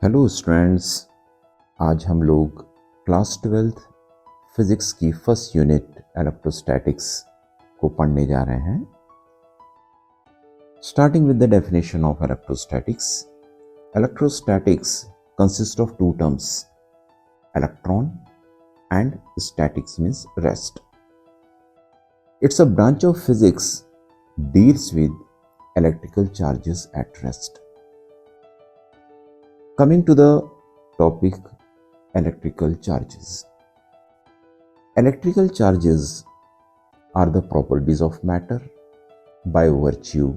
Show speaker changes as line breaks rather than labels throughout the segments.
Hello students, आज हम लोग क्लास 12th फिजिक्स की फर्स्ट यूनिट इलेक्ट्रोस्टैटिक्स को पढ़ने जा रहे हैं। Starting with the definition of electrostatics. Electrostatics consist of two terms, electron and statics means rest. It's a branch of physics deals with electrical charges at rest. Coming to the topic, electrical charges. Electrical charges are the properties of matter by virtue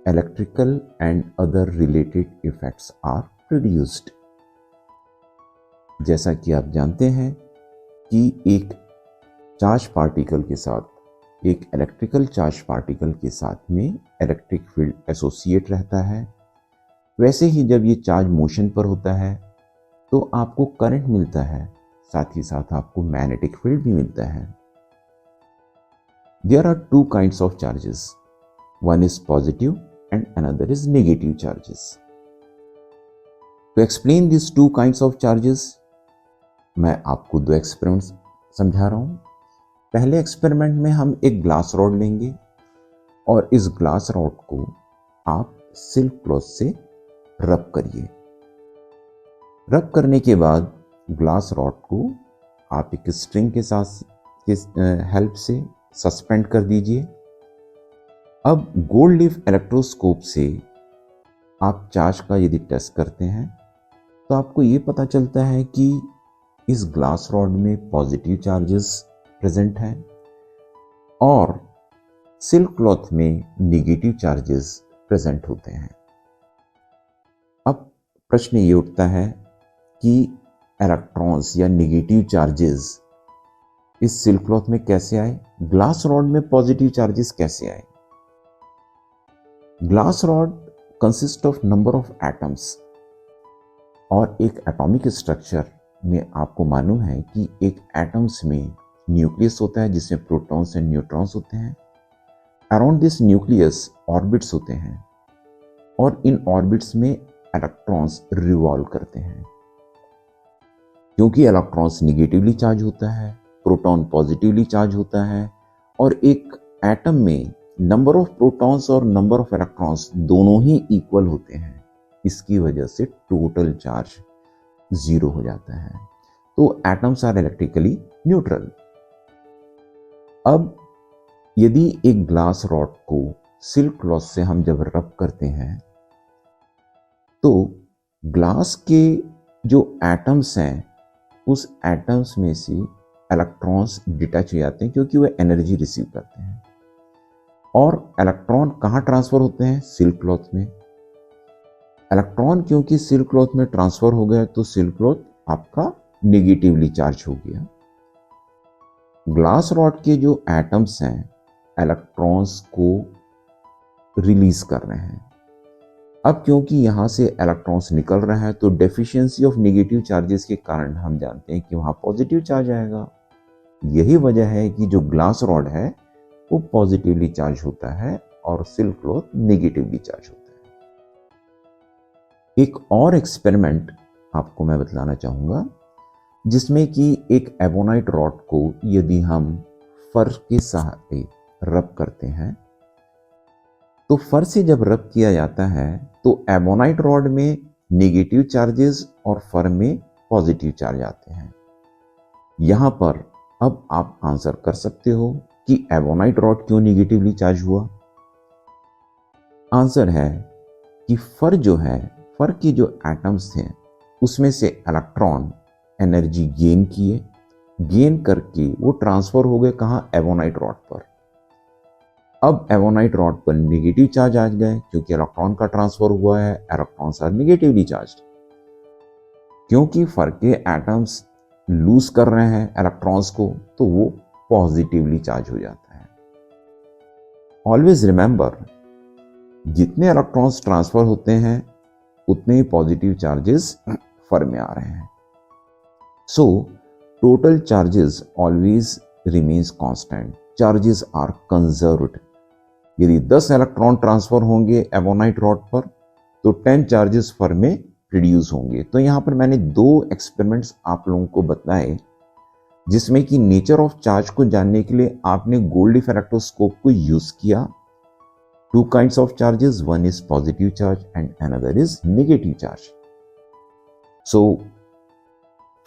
electrical and other related effects are produced. जैसा कि आप जानते हैं कि एक charge particle के साथ, एक इलेक्ट्रिकल चार्ज पार्टिकल के साथ में इलेक्ट्रिक फील्ड एसोसिएट रहता है। वैसे ही जब ये चार्ज मोशन पर होता है तो आपको करंट मिलता है, साथ ही साथ आपको मैग्नेटिक फील्ड भी मिलता है। There are two kinds of charges, one is positive and another is negative charges. To explain this two kinds of charges मैं आपको दो एक्सपेरिमेंट्स समझा रहा हूं। पहले एक्सपेरिमेंट में हम एक ग्लास रॉड लेंगे और इस ग्लास रॉड को आप सिल्क क्लॉथ से रब करिए। रब करने के बाद ग्लास रॉड को आप एक स्ट्रिंग के साथ हेल्प से सस्पेंड कर दीजिए। अब गोल्ड लीफ इलेक्ट्रोस्कोप से आप चार्ज का यदि टेस्ट करते हैं तो आपको ये पता चलता है कि इस ग्लास रॉड में पॉजिटिव चार्जेस प्रेजेंट हैं और सिल्क क्लॉथ में नेगेटिव चार्जेस प्रेजेंट होते हैं। अब प्रश्न ये उठता है कि इलेक्ट्रॉन्स या नेगेटिव चार्जेस इस सिल्क क्लॉथ में कैसे आए, ग्लास रॉड में पॉजिटिव चार्जेस कैसे आए। Glass rod consist of number of atoms और एक एटॉमिक स्ट्रक्चर में आपको मालूम है कि एक एटम्स में न्यूक्लियस होता है जिसमें प्रोटॉन्स एंड न्यूट्रॉन्स होते हैं। अराउंड दिस न्यूक्लियस ऑर्बिट्स होते हैं और इन ऑर्बिट्स में इलेक्ट्रॉन्स रिवॉल्व करते हैं। क्योंकि इलेक्ट्रॉन्स निगेटिवली चार्ज होता है, प्रोटॉन पॉजिटिवली चार्ज होता है और एक एटम में नंबर ऑफ प्रोटॉन्स और नंबर ऑफ इलेक्ट्रॉन्स दोनों ही इक्वल होते हैं। इसकी वजह से टोटल चार्ज 0 हो जाता है। तो एटम्स आर इलेक्ट्रिकली न्यूट्रल। अब यदि एक ग्लास रॉड को सिल्क क्लॉथ से हम जब रब करते हैं तो ग्लास के जो एटम्स हैं उस एटम्स में से इलेक्ट्रॉन्स डिटैच हो जाते हैं क्योंकि वह एनर्जी रिसीव करते हैं। और इलेक्ट्रॉन कहाँ ट्रांसफर होते हैं? सिल्क क्लॉथ में। इलेक्ट्रॉन क्योंकि सिल्क क्लॉथ में ट्रांसफर हो गया तो सिल्क क्लॉथ आपका नेगेटिवली चार्ज हो गया। ग्लास रॉड के जो एटम्स हैं इलेक्ट्रॉन्स को रिलीज कर रहे हैं। अब क्योंकि यहां से इलेक्ट्रॉन्स निकल रहा है तो डेफिशिएंसी ऑफ नेगेटिव चार्जेस के कारण हम जानते हैं कि वहां पॉजिटिव चार्ज आएगा। यही वजह है कि जो ग्लास रॉड है वो पॉजिटिवली चार्ज होता है और सिल्क क्लॉथ नेगेटिवली चार्ज होता है। एक और एक्सपेरिमेंट आपको मैं बतलाना चाहूंगा जिसमें कि एक एबोनाइट रॉड को यदि हम फर के सहारे रब करते हैं तो फर से जब रब किया जाता है तो एबोनाइट रॉड में नेगेटिव चार्जेस और फर में पॉजिटिव चार्ज आते हैं। यहां पर अब आप आंसर कर सकते हो कि एबोनाइट रॉड क्यों नेगेटिवली चार्ज हुआ। आंसर है कि फर जो है, फर की जो एटम्स थे उसमें से इलेक्ट्रॉन एनर्जी गेन किए, गेन करके वो ट्रांसफर हो गए कहां? एबोनाइट रॉड पर। अब एबोनाइट रॉड पर नेगेटिव चार्ज आ गए क्योंकि इलेक्ट्रॉन का ट्रांसफर हुआ है, इलेक्ट्रॉन्स आर नेगेटिवली चार्ज्ड। क्योंकि फर के एटम्स लूज कर रहे हैं इलेक्ट्रॉन्स को तो वो पॉजिटिवली चार्ज हो जाता है। ऑलवेज रिमेंबर, जितने इलेक्ट्रॉन्स ट्रांसफर होते हैं उतने ही पॉजिटिव चार्जेस फर में आ रहे हैं। So total charges always remains constant, charges are conserved. यदि 10 इलेक्ट्रॉन ट्रांसफर होंगे एबोनाइट रॉड पर तो 10 चार्जेस फर में प्रोड्यूस होंगे। तो यहाँ पर मैंने 2 एक्सपेरिमेंट्स आप लोगों को बताए, जिसमें कि नेचर ऑफ चार्ज को जानने के लिए आपने गोल्डी फेरेक्टोस्कोप को यूज किया। 2 kinds of charges, one is positive charge and another is negative charge. So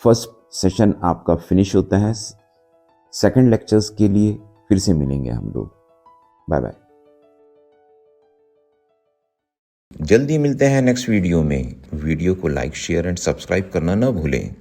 first session आपका फिनिश होता है। सेकंड लेक्चर्स के लिए फिर से मिलेंगे हम लोग। Bye bye. जल्दी मिलते हैं नेक्स्ट वीडियो में। वीडियो को लाइक, शेयर एंड सब्सक्राइब करना ना भूलें।